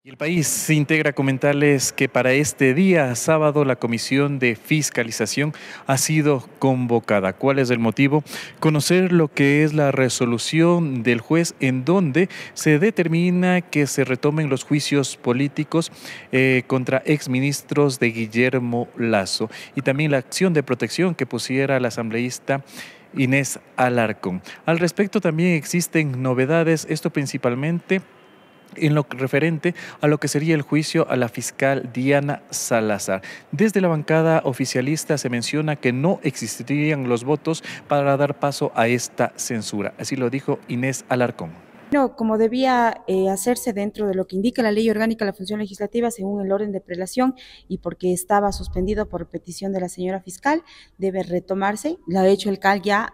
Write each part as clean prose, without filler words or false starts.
Y el país se integra comentarles que para este día, sábado, la Comisión de Fiscalización ha sido convocada. ¿Cuál es el motivo? Conocer lo que es la resolución del juez en donde se determina que se retomen los juicios políticos contra exministros de Guillermo Lasso y también la acción de protección que pusiera la asambleísta Inés Alarcón. Al respecto también existen novedades, esto principalmente en lo referente a lo que sería el juicio a la fiscal Diana Salazar. Desde la bancada oficialista se menciona que no existirían los votos para dar paso a esta censura. Así lo dijo Inés Alarcón. No, como debía hacerse dentro de lo que indica la Ley Orgánica de la Función Legislativa, según el orden de prelación, y porque estaba suspendido por petición de la señora fiscal, debe retomarse. Lo ha hecho el CAL ya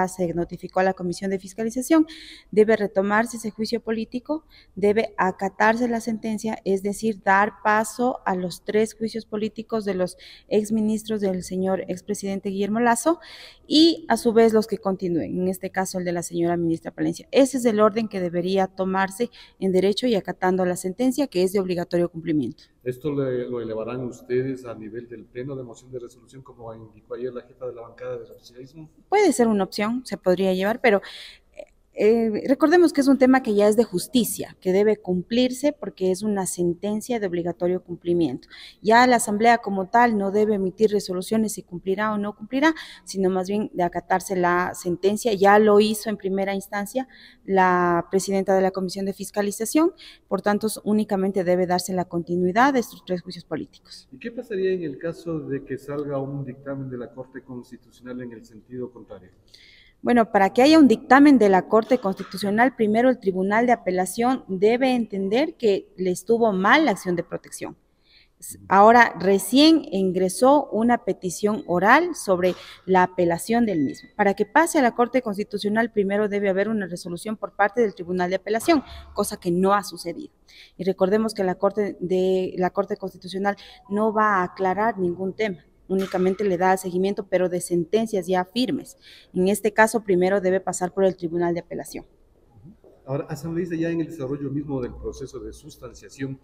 se notificó a la Comisión de Fiscalización, debe retomarse ese juicio político, debe acatarse la sentencia, es decir, dar paso a los 3 juicios políticos de los exministros del señor expresidente Guillermo Lasso y a su vez los que continúen, en este caso el de la señora ministra Palencia. Ese es el orden que debería tomarse en derecho y acatando la sentencia, que es de obligatorio cumplimiento. ¿Esto lo elevarán ustedes a nivel del pleno de moción de resolución, como indicó ayer la jefa de la bancada del oficialismo? Puede ser una opción, se podría llevar, pero recordemos que es un tema que ya es de justicia, que debe cumplirse porque es una sentencia de obligatorio cumplimiento. Ya la Asamblea como tal no debe emitir resoluciones si cumplirá o no cumplirá, sino más bien de acatarse la sentencia. Ya lo hizo en primera instancia la presidenta de la Comisión de Fiscalización, por tanto únicamente debe darse la continuidad de estos 3 juicios políticos. ¿Y qué pasaría en el caso de que salga un dictamen de la Corte Constitucional en el sentido contrario? Bueno, para que haya un dictamen de la Corte Constitucional, primero el Tribunal de Apelación debe entender que le estuvo mal la acción de protección. Ahora recién ingresó una petición oral sobre la apelación del mismo. Para que pase a la Corte Constitucional, primero debe haber una resolución por parte del Tribunal de Apelación, cosa que no ha sucedido. Y recordemos que la Corte Constitucional no va a aclarar ningún tema, únicamente le da seguimiento, pero de sentencias ya firmes. En este caso, primero debe pasar por el Tribunal de Apelación. Ahora, asambleísta, ya en el desarrollo mismo del proceso de sustanciación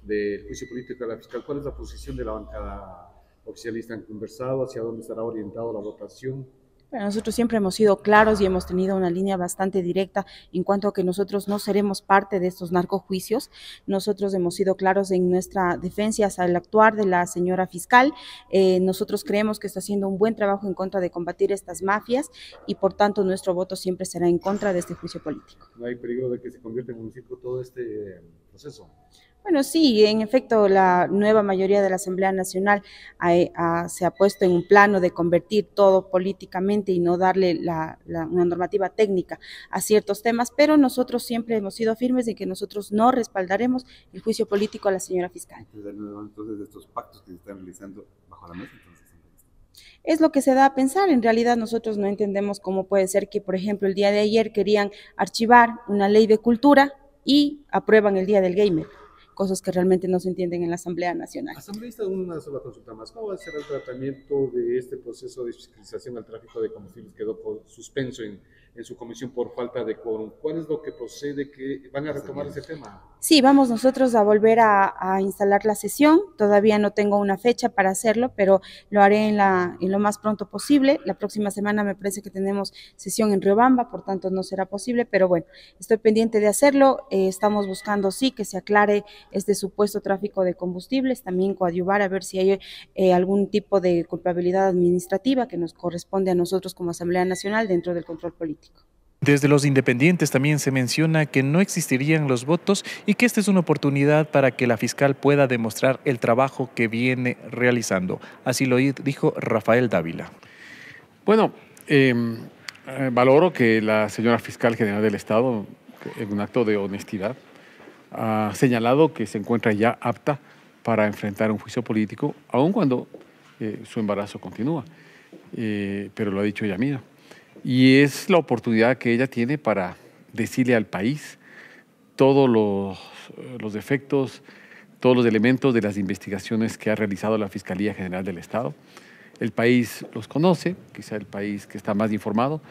del juicio político de la fiscal, ¿cuál es la posición de la bancada oficialista? ¿Han conversado hacia dónde estará orientada la votación? Bueno, nosotros siempre hemos sido claros y hemos tenido una línea bastante directa en cuanto a que nosotros no seremos parte de estos narcojuicios. Nosotros hemos sido claros en nuestra defensa al actuar de la señora fiscal. Nosotros creemos que está haciendo un buen trabajo en contra de combatir estas mafias y por tanto nuestro voto siempre será en contra de este juicio político. ¿No hay peligro de que se convierta en un circo todo este proceso? Bueno, sí, en efecto, la nueva mayoría de la Asamblea Nacional se ha puesto en un plano de convertir todo políticamente y no darle una normativa técnica a ciertos temas, pero nosotros siempre hemos sido firmes en que nosotros no respaldaremos el juicio político a la señora fiscal. Entonces, de estos pactos que se están realizando bajo la mesa, entonces. Es lo que se da a pensar. En realidad nosotros no entendemos cómo puede ser que, por ejemplo, el día de ayer querían archivar una ley de cultura y aprueban el Día del Gamer, cosas que realmente no se entienden en la Asamblea Nacional. Asambleísta, una sola consulta más. ¿Cómo va a ser el tratamiento de este proceso de fiscalización al tráfico de combustibles? Quedó suspenso en su comisión por falta de quórum. ¿Cuál es lo que procede que van a retomar ese tema? Sí, vamos nosotros a volver a instalar la sesión. Todavía no tengo una fecha para hacerlo, pero lo haré en lo más pronto posible. La próxima semana me parece que tenemos sesión en Riobamba, por tanto no será posible, pero bueno, estoy pendiente de hacerlo. Estamos buscando, sí, que se aclare este supuesto tráfico de combustibles, también coadyuvar a ver si hay algún tipo de culpabilidad administrativa que nos corresponde a nosotros como Asamblea Nacional dentro del control político. Desde los independientes también se menciona que no existirían los votos y que esta es una oportunidad para que la fiscal pueda demostrar el trabajo que viene realizando. Así lo dijo Rafael Dávila. Bueno, valoro que la señora fiscal general del Estado, en un acto de honestidad, ha señalado que se encuentra ya apta para enfrentar un juicio político, aun cuando su embarazo continúa, pero lo ha dicho ella misma. Y es la oportunidad que ella tiene para decirle al país todos los defectos, todos los elementos de las investigaciones que ha realizado la Fiscalía General del Estado. El país los conoce, quizá el país que está más informado,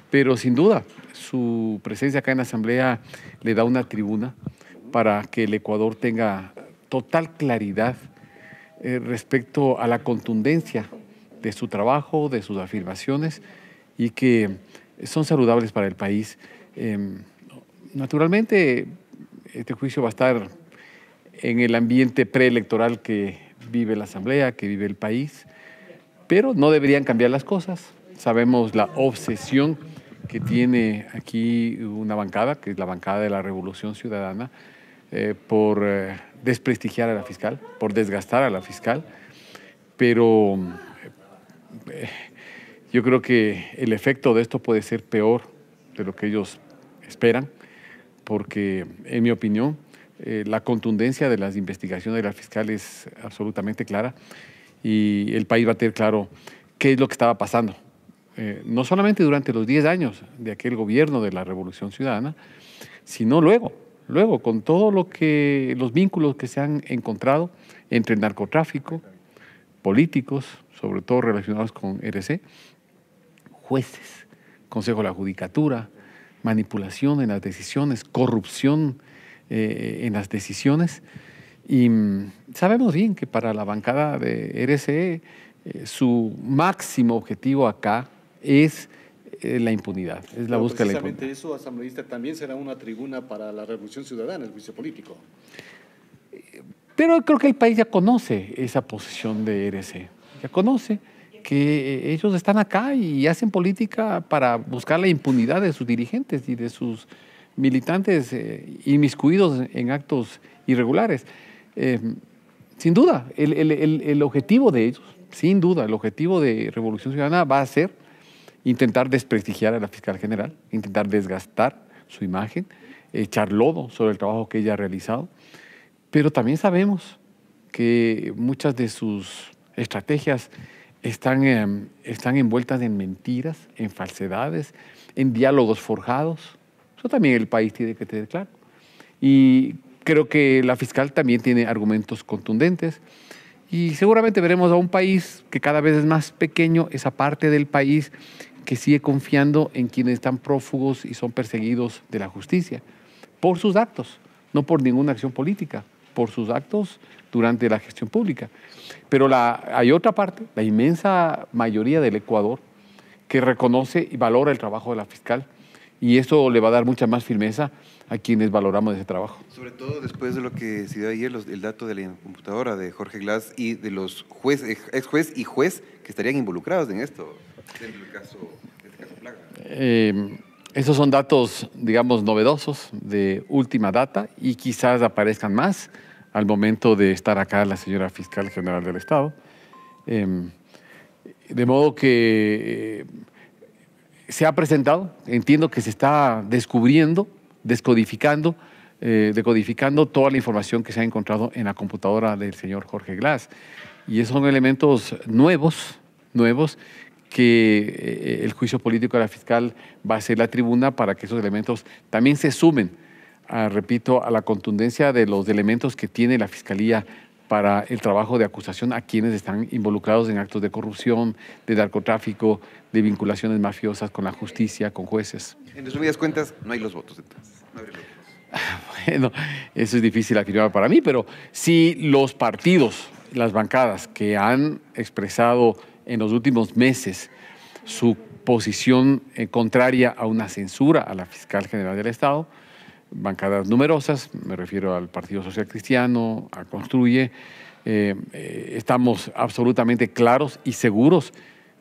pero sin duda su presencia acá en la Asamblea le da una tribuna para que el Ecuador tenga total claridad respecto a la contundencia de su trabajo, de sus afirmaciones, y que son saludables para el país. Naturalmente, este juicio va a estar en el ambiente preelectoral que vive la Asamblea, que vive el país, pero no deberían cambiar las cosas. Sabemos la obsesión que tiene aquí una bancada, que es la bancada de la Revolución Ciudadana, por desprestigiar a la fiscal, por desgastar a la fiscal, pero yo creo que el efecto de esto puede ser peor de lo que ellos esperan, porque, en mi opinión, la contundencia de las investigaciones de la fiscal es absolutamente clara y el país va a tener claro qué es lo que estaba pasando. No solamente durante los 10 años de aquel gobierno de la Revolución Ciudadana, sino luego con todo los vínculos que se han encontrado entre el narcotráfico, políticos, sobre todo relacionados con RC, jueces, Consejo de la Judicatura, manipulación en las decisiones, corrupción en las decisiones. Y sabemos bien que para la bancada de RCE su máximo objetivo acá es la impunidad, es la búsqueda de la impunidad. Precisamente eso, asambleísta, también será una tribuna para la Revolución Ciudadana, el juicio político. Pero creo que el país ya conoce esa posición de RC, ya conoce que ellos están acá y hacen política para buscar la impunidad de sus dirigentes y de sus militantes inmiscuidos en actos irregulares. Sin duda, el objetivo de ellos, sin duda, el objetivo de Revolución Ciudadana va a ser intentar desprestigiar a la fiscal general, intentar desgastar su imagen, echar lodo sobre el trabajo que ella ha realizado. Pero también sabemos que muchas de sus estrategias están envueltas en mentiras, en falsedades, en diálogos forjados. Eso también el país tiene que tener claro. Y creo que la fiscal también tiene argumentos contundentes y seguramente veremos a un país que cada vez es más pequeño, esa parte del país que sigue confiando en quienes están prófugos y son perseguidos de la justicia por sus actos, no por ninguna acción política, por sus actos durante la gestión pública. Pero hay otra parte, la inmensa mayoría del Ecuador, que reconoce y valora el trabajo de la fiscal, y eso le va a dar mucha más firmeza a quienes valoramos ese trabajo. Sobre todo después de lo que se dio ayer, el dato de la computadora de Jorge Glass y de los ex juez y juez que estarían involucrados en esto, dentro del caso, este caso Plaga. Esos son datos, digamos, novedosos, de última data, y quizás aparezcan más al momento de estar acá la señora fiscal general del Estado. De modo que se ha presentado, entiendo que se está descubriendo, decodificando toda la información que se ha encontrado en la computadora del señor Jorge Glass. Y esos son elementos nuevos que el juicio político de la fiscal va a ser la tribuna para que esos elementos también se sumen, repito, a la contundencia de los elementos que tiene la Fiscalía para el trabajo de acusación a quienes están involucrados en actos de corrupción, de narcotráfico, de vinculaciones mafiosas con la justicia, con jueces. En resumidas cuentas, no hay los votos entonces. No hay los votos. Bueno, eso es difícil afirmar para mí, pero sí los partidos, las bancadas que han expresado en los últimos meses su posición contraria a una censura a la fiscal general del Estado, bancadas numerosas, me refiero al Partido Social Cristiano, a Construye, estamos absolutamente claros y seguros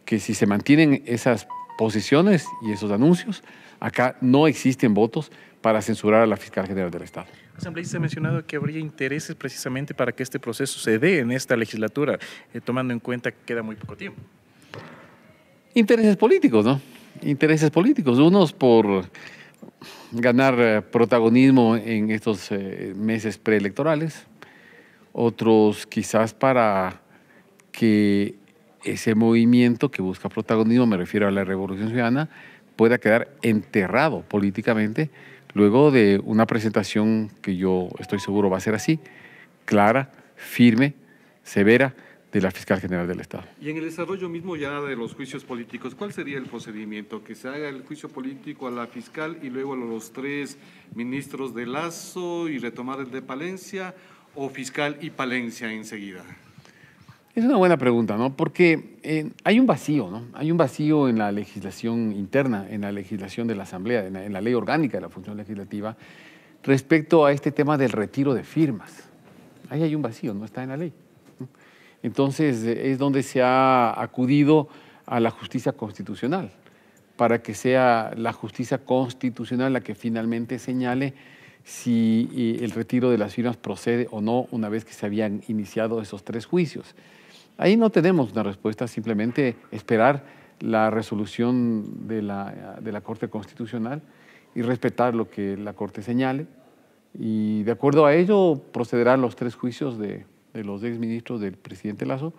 que si se mantienen esas posiciones y esos anuncios, acá no existen votos para censurar a la fiscal general del Estado. Asambleísta ha mencionado que habría intereses precisamente para que este proceso se dé en esta legislatura, tomando en cuenta que queda muy poco tiempo. Intereses políticos, ¿no? Intereses políticos, unos por ganar protagonismo en estos meses preelectorales, otros quizás para que ese movimiento que busca protagonismo, me refiero a la Revolución Ciudadana, pueda quedar enterrado políticamente luego de una presentación que yo estoy seguro va a ser así, clara, firme, severa, de la Fiscal General del Estado. Y en el desarrollo mismo ya de los juicios políticos, ¿cuál sería el procedimiento? Que se haga el juicio político a la fiscal y luego a los 3 ministros de Lazo y retomar el de Palencia, o fiscal y Palencia enseguida. Es una buena pregunta, ¿no? Porque hay un vacío, ¿no? Hay un vacío en la legislación interna, en la legislación de la Asamblea, en la ley orgánica de la función legislativa, respecto a este tema del retiro de firmas. Ahí hay un vacío, no está en la ley. Entonces, es donde se ha acudido a la justicia constitucional, para que sea la justicia constitucional la que finalmente señale si el retiro de las firmas procede o no una vez que se habían iniciado esos 3 juicios. Ahí no tenemos una respuesta, simplemente esperar la resolución de la Corte Constitucional y respetar lo que la Corte señale. Y de acuerdo a ello procederán los 3 juicios de los exministros del presidente Lazo,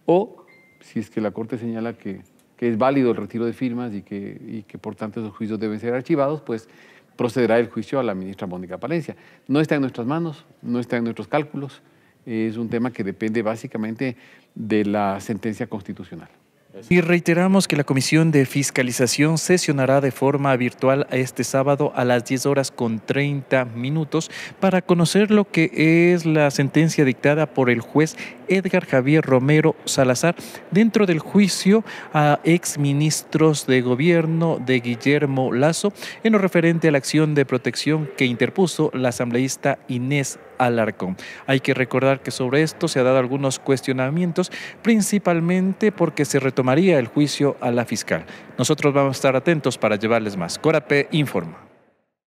o si es que la Corte señala que es válido el retiro de firmas y que por tanto esos juicios deben ser archivados, pues procederá el juicio a la ministra Mónica Palencia. No está en nuestras manos, no está en nuestros cálculos, es un tema que depende básicamente de la sentencia constitucional. Y reiteramos que la Comisión de Fiscalización sesionará de forma virtual este sábado a las 10:30 para conocer lo que es la sentencia dictada por el juez Edgar Javier Romero Salazar dentro del juicio a exministros de gobierno de Guillermo Lazo en lo referente a la acción de protección que interpuso la asambleísta Inés Alarcón. Hay que recordar que sobre esto se han dado algunos cuestionamientos, principalmente porque se retomaría el juicio a la fiscal. Nosotros vamos a estar atentos para llevarles más. Corapé informa.